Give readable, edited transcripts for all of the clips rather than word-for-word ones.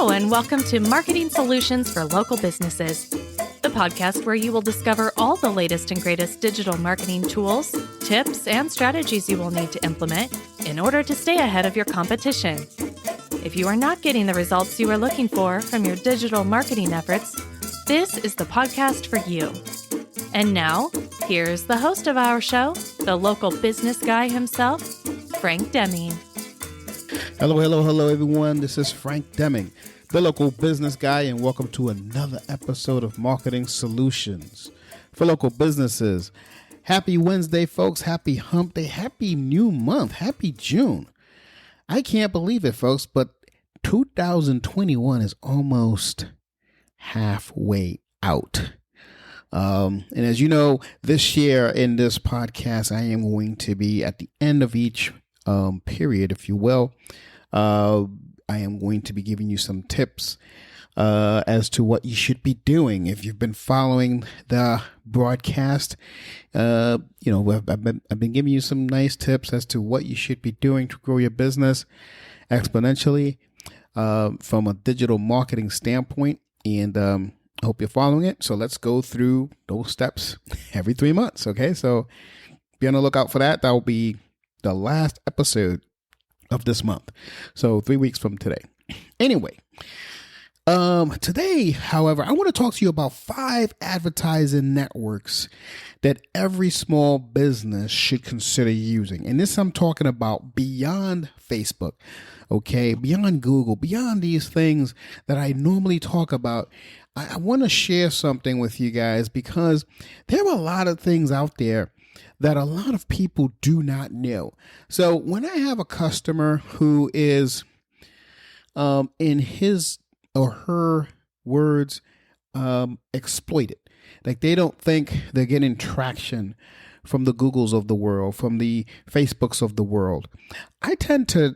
Hello, and welcome to Marketing Solutions for Local Businesses, the podcast where you will discover all the latest and greatest digital marketing tools, tips, and strategies you will need to implement in order to stay ahead of your competition. If you are not getting the results you are looking for from your digital marketing efforts, this is the podcast for you. And now, here's the host of our show, the local business guy himself, Frank Deming. Hello, everyone. This is Frank Deming, the local business guy, and welcome to another episode of Marketing Solutions for Local Businesses. Happy Wednesday, folks. Happy Hump Day. Happy new month. Happy June. I can't believe it, folks, but 2021 is almost halfway out. And as you know, this year in this podcast, I am going to be at the end of each period, if you will. I am going to be giving you some tips as to what you should be doing. If you've been following the broadcast, I've been giving you some nice tips as to what you should be doing to grow your business exponentially from a digital marketing standpoint. And I hope you're following it. So let's go through those steps every 3 months. Okay, so be on the lookout for that. That will be the last episode of this month. So 3 weeks from today. Anyway, today, however, I want to talk to you about 5 advertising networks that every small business should consider using. And this I'm talking about beyond Facebook, okay, beyond Google, beyond these things that I normally talk about. I want to share something with you guys because there are a lot of things out there that a lot of people do not know. So when I have a customer who is, in his or her words, exploited, like they don't think they're getting traction from the Googles of the world, from the Facebooks of the world, I tend to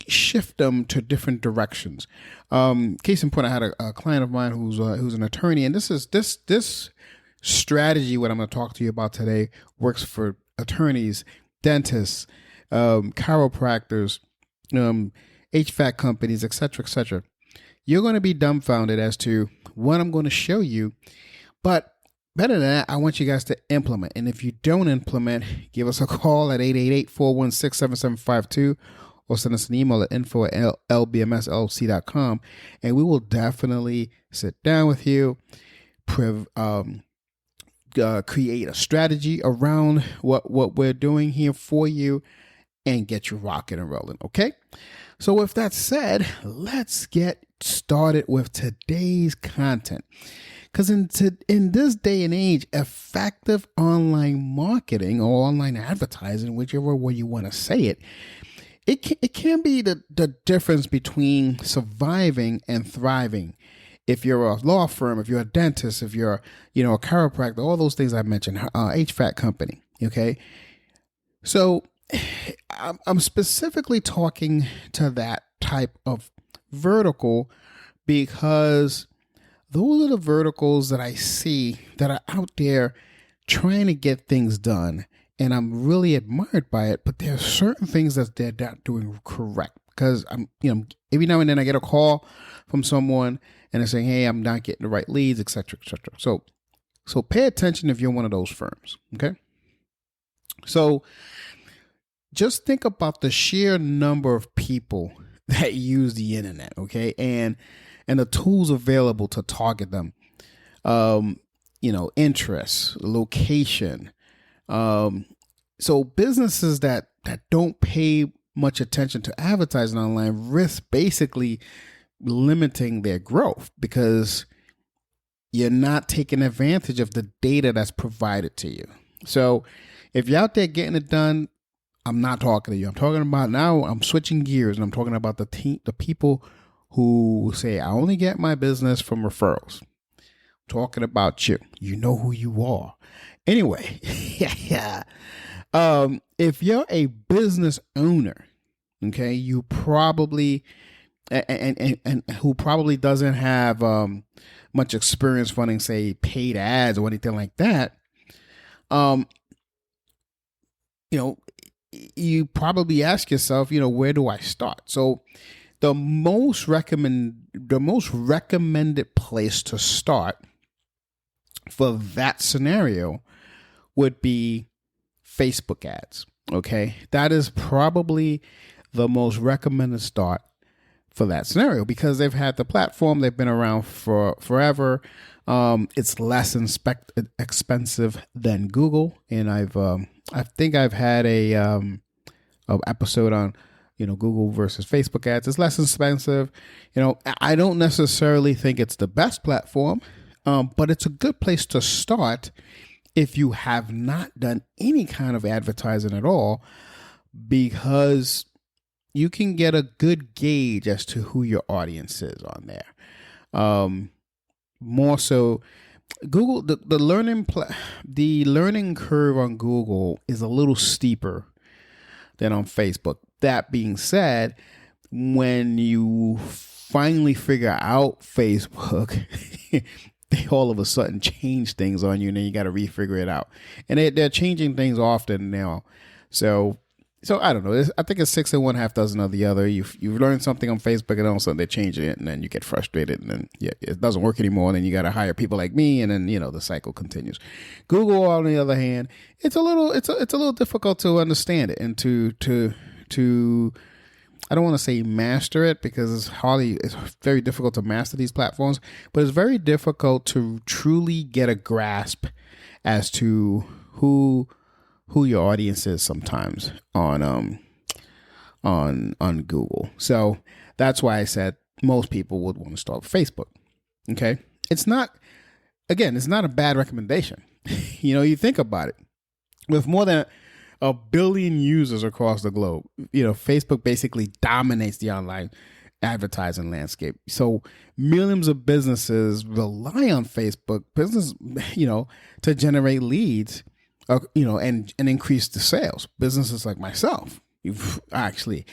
shift them to different directions. Case in point, I had a client of mine who's an attorney, and this strategy, what I'm going to talk to you about today, works for attorneys, dentists, chiropractors, HVAC companies, etc., etc. You're going to be dumbfounded as to what I'm going to show you, but better than that, I want you guys to implement. And if you don't implement, give us a call at 888-416-7752 or send us an email at info@lbmsllc.com, and we will definitely sit down with you, create a strategy around what we're doing here for you and get you rocking and rolling. Okay. So with that said, let's get started with today's content. Because in this day and age, effective online marketing or online advertising, whichever way you want to say it, it can be the difference between surviving and thriving. If you're a law firm, if you're a dentist, if you're, a chiropractor, all those things I mentioned, HVAC company. Okay. So I'm specifically talking to that type of vertical because those are the verticals that I see that are out there trying to get things done. And I'm really admired by it, but there are certain things that they're not doing correct because every now and then I get a call from someone and they're saying, hey, I'm not getting the right leads, et cetera, et cetera. So pay attention if you're one of those firms, okay? So just think about the sheer number of people that use the internet, okay? And the tools available to target them, interests, location. So businesses that don't pay much attention to advertising online risk basically limiting their growth because you're not taking advantage of the data that's provided to you. So if you're out there getting it done, I'm not talking to you. I'm talking about now, I'm switching gears and I'm talking about the people who say, I only get my business from referrals. I'm talking about you. You know who you are. Anyway, yeah. If you're a business owner, okay, you probably and who probably doesn't have much experience running, say, paid ads or anything like that, you probably ask yourself, where do I start? So the most recommended place to start for that scenario would be Facebook ads. Okay, that is probably the most recommended start for that scenario because they've had the platform, they've been around for forever. It's less expensive than Google, and I think I've had a episode on Google versus Facebook ads. It's less expensive. I don't necessarily think it's the best platform, but it's a good place to start if you have not done any kind of advertising at all, because you can get a good gauge as to who your audience is on there. More so, Google, the learning curve on Google is a little steeper than on Facebook. That being said, when you finally figure out Facebook, they all of a sudden change things on you, and then you got to refigure it out. And they're changing things often now. So I don't know. I think it's 6 and 1/2 dozen of the other. You've learned something on Facebook, and all of a sudden they change it, and then you get frustrated, and then it doesn't work anymore. And then you got to hire people like me, and then the cycle continues. Google, on the other hand, it's a little difficult to understand it and to I don't want to say master it, because it's very difficult to master these platforms, but it's very difficult to truly get a grasp as to who your audience is sometimes on Google. So that's why I said most people would want to start with Facebook. Okay. It's not a bad recommendation. You think about it. With more than 1 billion users across the globe, Facebook basically dominates the online advertising landscape. So millions of businesses rely on Facebook to generate leads, and increase the sales. Businesses like myself, you've actually,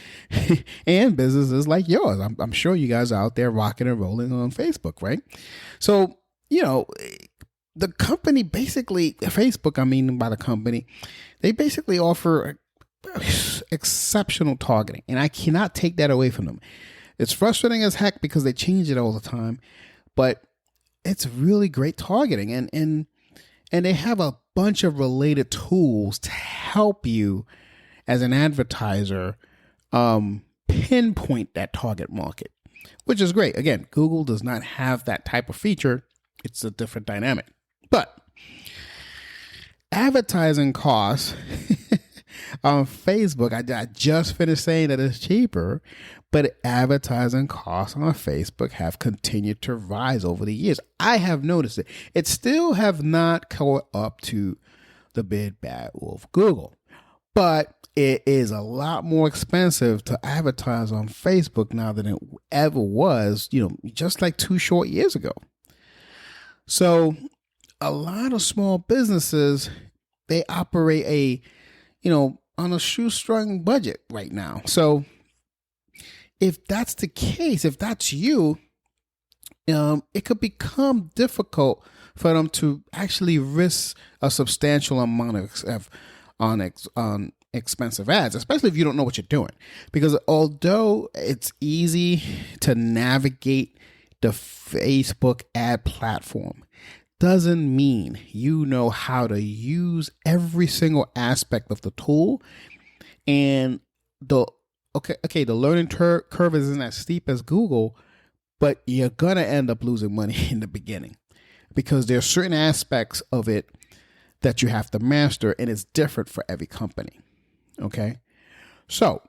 and businesses like yours. I'm sure you guys are out there rocking and rolling on Facebook, right? So, the company basically, Facebook, I mean by the company, they basically offer exceptional targeting, and I cannot take that away from them. It's frustrating as heck because they change it all the time, but it's really great targeting, and they have a bunch of related tools to help you as an advertiser pinpoint that target market, which is great. Again, Google does not have that type of feature. It's a different dynamic. But advertising costs on Facebook, I just finished saying that it's cheaper, but advertising costs on Facebook have continued to rise over the years. I have noticed it. It still have not caught up to the big bad wolf Google, but it is a lot more expensive to advertise on Facebook now than it ever was, just like 2 short years ago. So a lot of small businesses, they operate on a shoestring budget right now. So if that's the case, if that's you, it could become difficult for them to actually risk a substantial amount on expensive ads, especially if you don't know what you're doing. Because although it's easy to navigate the Facebook ad platform, doesn't mean you know how to use every single aspect of the tool. And the learning curve isn't as steep as Google, but you're gonna end up losing money in the beginning because there are certain aspects of it that you have to master, and it's different for every company. Okay, so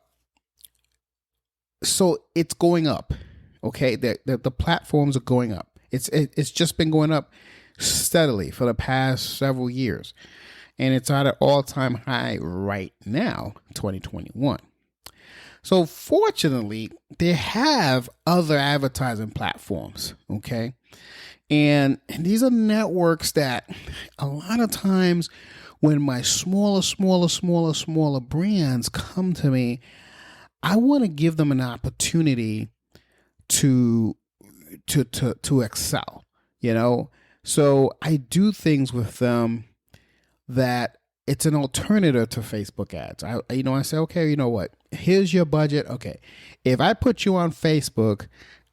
it's going up. Okay, the platforms are going up. It's just been going up steadily for the past several years, and it's at an all-time high right now, 2021. So fortunately, they have other advertising platforms, okay? And these are networks that a lot of times when my smaller brands come to me, I want to give them an opportunity to excel, So I do things with them that it's an alternative to Facebook ads. I say, okay, you know what? here's your budget. Okay. If I put you on Facebook,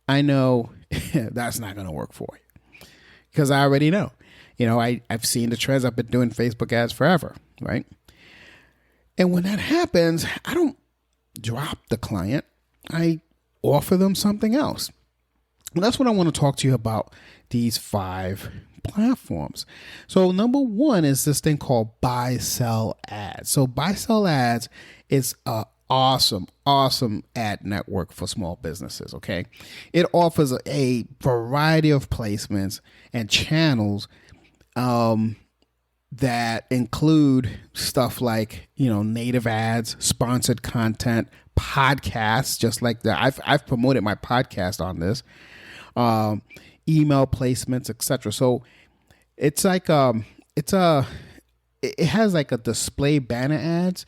I know that's not going to work for you because I already know. I've seen the trends. I've been doing Facebook ads forever, right? And when that happens, I don't drop the client. I offer them something else. And that's what I want to talk to you about, these 5 platforms. So number 1 is this thing called buy, sell ads. So buy, sell ads is a awesome ad network for small businesses. Okay. It offers a variety of placements and channels, that include stuff like, native ads, sponsored content, podcasts, just like that. I've promoted my podcast on this, email placements, etc. So it's like, it has like a display banner ads.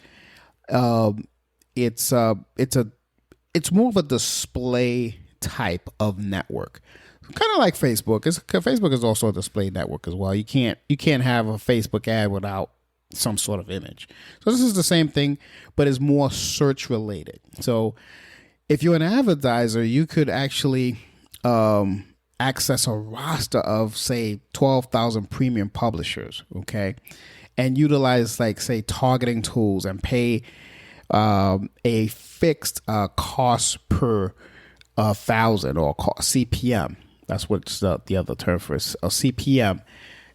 It's more of a display type of network, kind of like Facebook. Facebook is also a display network as well. You can't have a Facebook ad without some sort of image. So this is the same thing, but it's more search related. So if you're an advertiser, you could actually access a roster of, say, 12,000 premium publishers, okay, and utilize, like, say, targeting tools and pay a fixed cost per 1,000 or CPM. That's what's the other term for it, a CPM,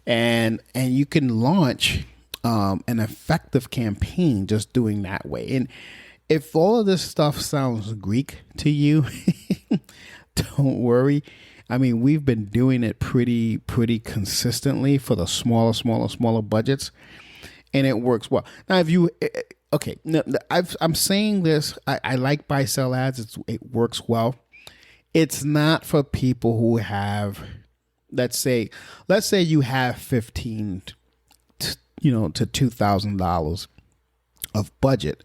and you can launch an effective campaign just doing that way. And if all of this stuff sounds Greek to you, don't worry. I mean, we've been doing it pretty consistently for the smaller budgets, and it works well. Now, if you I'm saying this, I like buy sell ads. It works well. It's not for people who have, let's say you have $1,500 to $2,000 of budget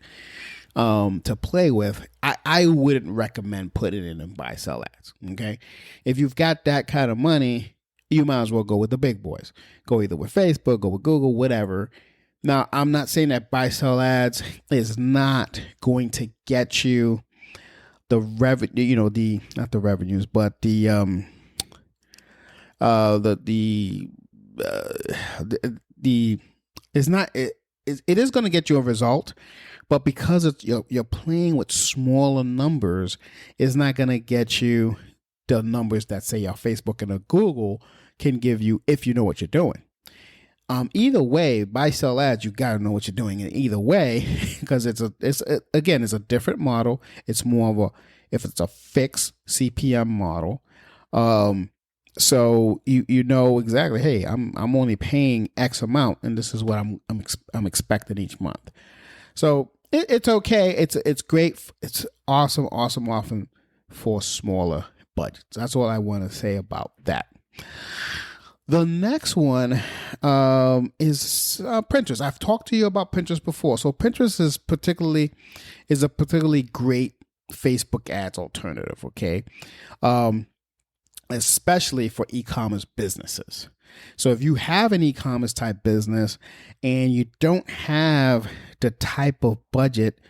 to play with. I wouldn't recommend putting it in buy sell ads. Okay, if you've got that kind of money, you might as well go with the big boys. Go either with Facebook, go with Google, whatever. Now, I'm not saying that buy sell ads is not going to get you the revenue, not the revenues, but the it's not, it is going to get you a result, but because you're playing with smaller numbers, it's not going to get you the numbers that, say, a Facebook and a Google can give you if you know what you're doing. Either way, buy sell ads, you got to know what you're doing in either way, because it's a different model. It's more of if it's a fixed CPM model. So you know exactly, hey, I'm only paying X amount, and this is what I'm expecting each month. So it's okay. It's great. It's awesome often for smaller budgets. That's all I want to say about that. The next one is Pinterest. I've talked to you about Pinterest before. So Pinterest is a particularly great Facebook ads alternative, okay? Especially for e-commerce businesses. So if you have an e-commerce type business and you don't have the type of budget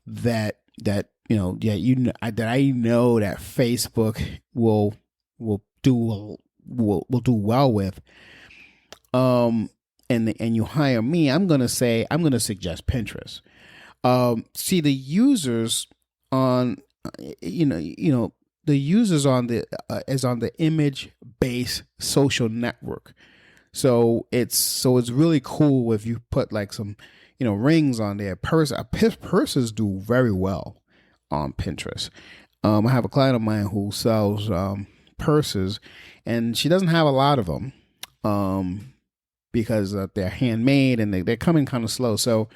that I know that Facebook will do well with, and you hire me, I'm gonna suggest Pinterest. See, the users on the users on the image based social network. So it's really cool if you put like some rings on there. Purses do very well on Pinterest. I have a client of mine who sells purses, and she doesn't have a lot of them because they're handmade and they're coming kind of slow. So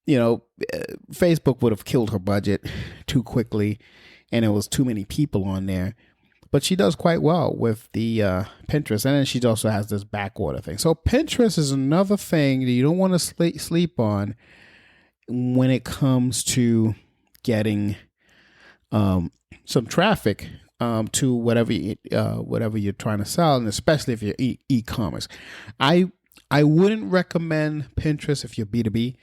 Facebook would have killed her budget too quickly, and it was too many people on there. But she does quite well with the Pinterest, and then she also has this back order thing. So Pinterest is another thing that you don't want to sleep on when it comes to getting some traffic to whatever you're trying to sell, and especially if you're e-commerce. I wouldn't recommend Pinterest if you're B2B.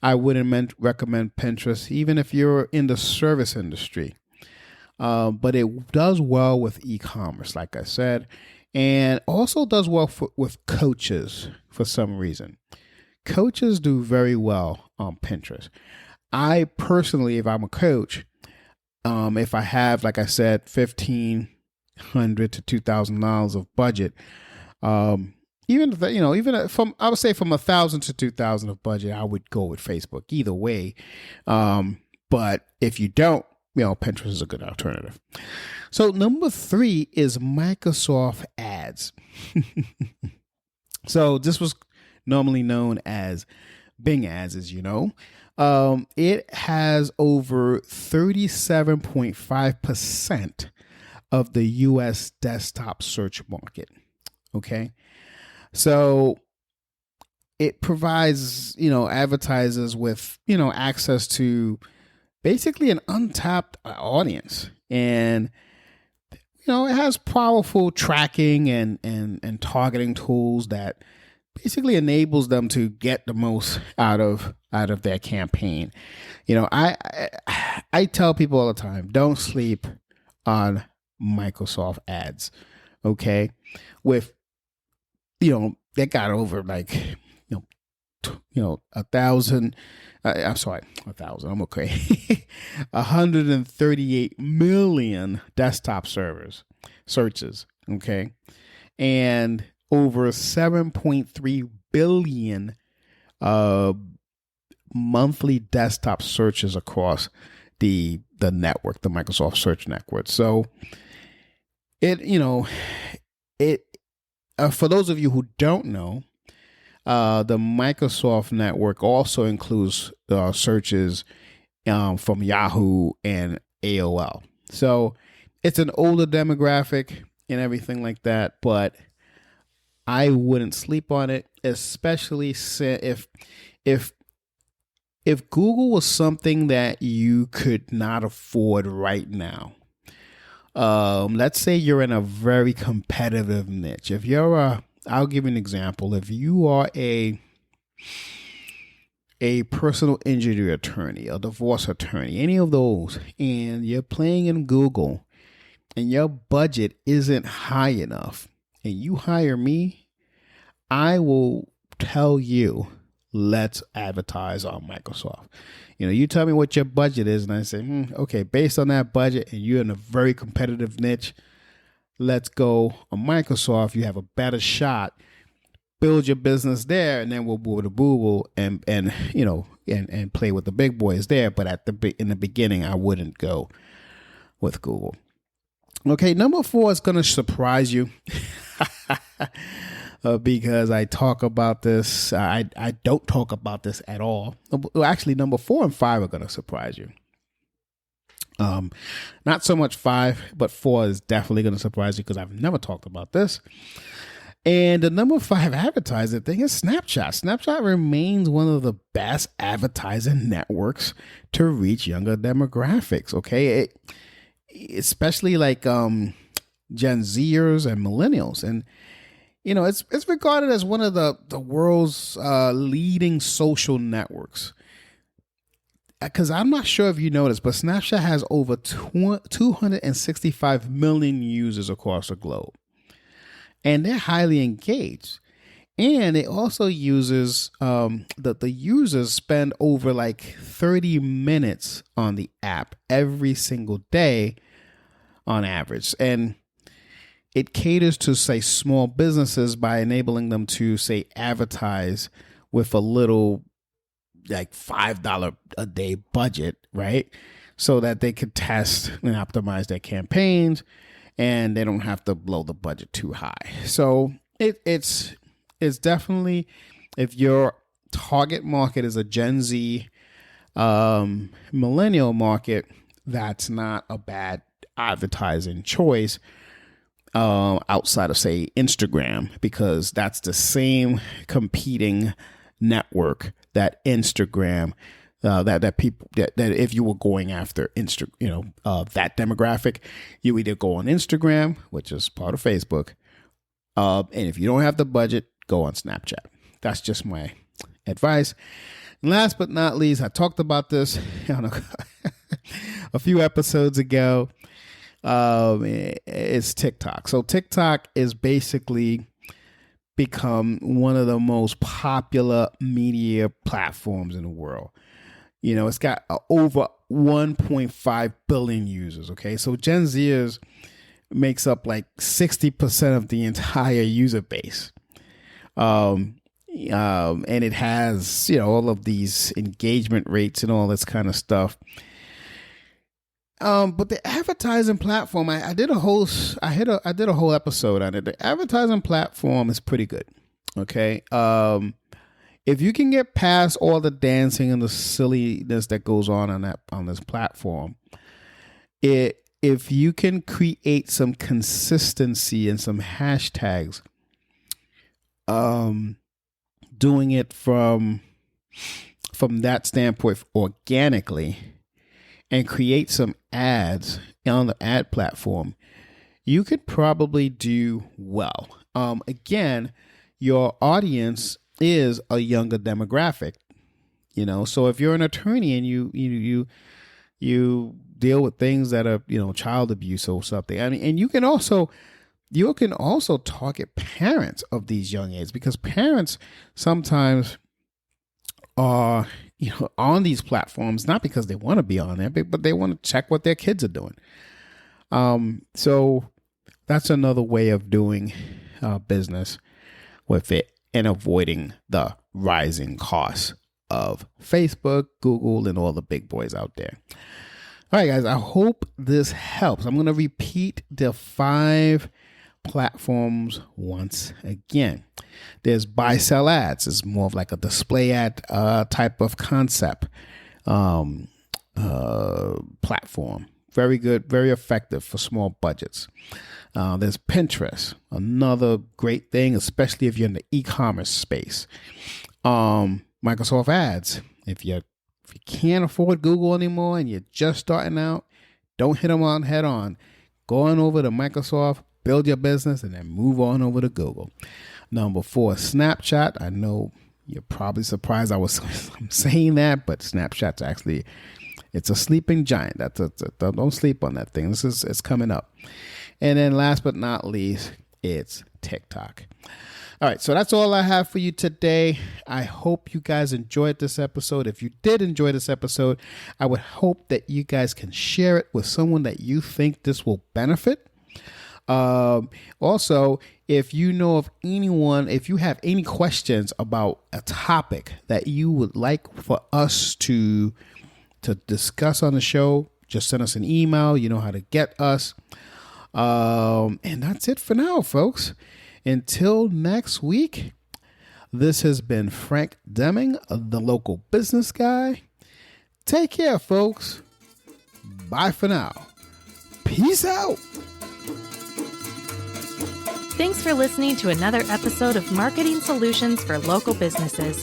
I wouldn't recommend Pinterest, even if you're in the service industry. But it does well with e-commerce, like I said, and also does well with coaches for some reason. Coaches do very well on Pinterest. I personally, if I'm a coach, if I have, like I said, $1,500 to $2,000 of budget, even from, I would say from 1,000 to 2,000 of budget, I would go with Facebook either way. But if you don't, Pinterest is a good alternative. So number 3 is Microsoft Ads. So this was normally known as Bing Ads, as you know. It has over 37.5% of the U.S. desktop search market. Okay. So it provides, advertisers with, access to basically an untapped audience. And, it has powerful tracking and targeting tools that basically enables them to get the most out of their campaign. I tell people all the time, don't sleep on Microsoft Ads. Okay. With, they got over 1,000. I'm sorry, 1,000. I'm okay. 138 million desktop searches. Okay. And over 7.3 billion monthly desktop searches across the network, the Microsoft Search Network. So for those of you who don't know, the Microsoft Network also includes searches from Yahoo and AOL. So it's an older demographic and everything like that, but I wouldn't sleep on it, especially if Google was something that you could not afford right now. Let's say you're in a very competitive niche. If you're I'll give you an example. If you are a personal injury attorney, a divorce attorney, any of those, and you're playing in Google and your budget isn't high enough and you hire me, I will tell you, let's advertise on Microsoft. You tell me what your budget is and I say, okay, based on that budget and you're in a very competitive niche, let's go on Microsoft. You have a better shot. Build your business there, and then we'll boo the boo and play with the big boys there. But in the beginning, I wouldn't go with Google. Okay, number 4 is going to surprise you because I talk about this. I don't talk about this at all. Well, actually, number 4 and 5 are going to surprise you. Not so much 5, but 4 is definitely going to surprise you because I've never talked about this. And the number 5 advertising thing is Snapchat. Snapchat remains one of the best advertising networks to reach younger demographics. Okay. Especially like, Gen Zers and millennials. And, it's regarded as one of the world's, leading social networks. Because I'm not sure if you noticed, but Snapchat has over 265 million users across the globe. And they're highly engaged. And it also uses, the users spend over 30 minutes on the app every single day on average. And it caters to, say, small businesses by enabling them to, say, advertise with a little $5 a day budget, right? So that they could test and optimize their campaigns and they don't have to blow the budget too high. So it's definitely, if your target market is a Gen Z millennial market, that's not a bad advertising choice outside of, say, Instagram, because that's the same competing network that Instagram that people that if you were going after that demographic, you either go on Instagram, which is part of Facebook, and if you don't have the budget, go on Snapchat. That's just my advice. And last but not least, I talked about this a few episodes ago. It's TikTok. So TikTok is basically become one of the most popular media platforms in the world. You know, it's got over 1.5 billion users. Okay, so Gen Zers makes up like 60% of the entire user base. And it has, all of these engagement rates and all this kind of stuff. But the advertising platform, I did a whole episode on it. The advertising platform is pretty good. Okay. If you can get past all the dancing and the silliness that goes on this platform, if you can create some consistency and some hashtags, doing it from that standpoint organically, and create some ads on the ad platform, you could probably do well. Again, your audience is a younger demographic, so if you're an attorney and you deal with things that are, child abuse or something, and you can also target parents of these young age, because parents sometimes are, on these platforms, not because they want to be on there, but they want to check what their kids are doing. So that's another way of doing business with it and avoiding the rising costs of Facebook, Google, and all the big boys out there. All right, guys, I hope this helps. I'm going to repeat the 5 platforms once again. There's buy sell ads. It's more of like a display ad type of concept platform. Very good, very effective for small budgets. There's Pinterest, another great thing, especially if you're in the e-commerce space. Microsoft Ads. If you can't afford Google anymore and you're just starting out, don't hit them on head on. Go on over to Microsoft, build your business, and then move on over to Google. Number 4, Snapshot. I know you're probably surprised I'm saying that, but Snapchat's actually, it's a sleeping giant. Don't sleep on that thing. It's coming up. And then last but not least, it's TikTok. All right, so that's all I have for you today. I hope you guys enjoyed this episode. If you did enjoy this episode, I would hope that you guys can share it with someone that you think this will benefit. Also, if you know of anyone, if you have any questions about a topic that you would like for us to discuss on the show, just send us an email. You know how to get us. And that's it for now, folks. Until next week, this has been Frank Deming, the local business guy. Take care, folks. Bye for now. Peace out. Thanks for listening to another episode of Marketing Solutions for Local Businesses,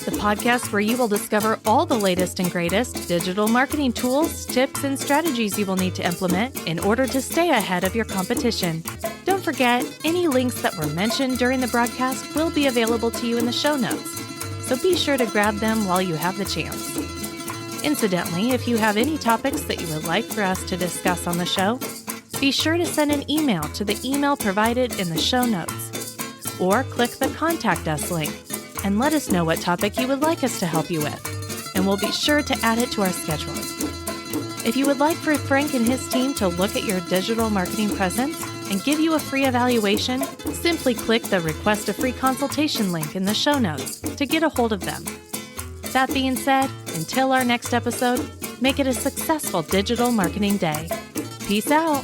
the podcast where you will discover all the latest and greatest digital marketing tools, tips, and strategies you will need to implement in order to stay ahead of your competition. Don't forget, any links that were mentioned during the broadcast will be available to you in the show notes, so be sure to grab them while you have the chance. Incidentally, if you have any topics that you would like for us to discuss on the show, be sure to send an email to the email provided in the show notes, or click the Contact Us link and let us know what topic you would like us to help you with, and we'll be sure to add it to our schedule. If you would like for Frank and his team to look at your digital marketing presence and give you a free evaluation, simply click the Request a Free Consultation link in the show notes to get a hold of them. That being said, until our next episode, make it a successful digital marketing day. Peace out.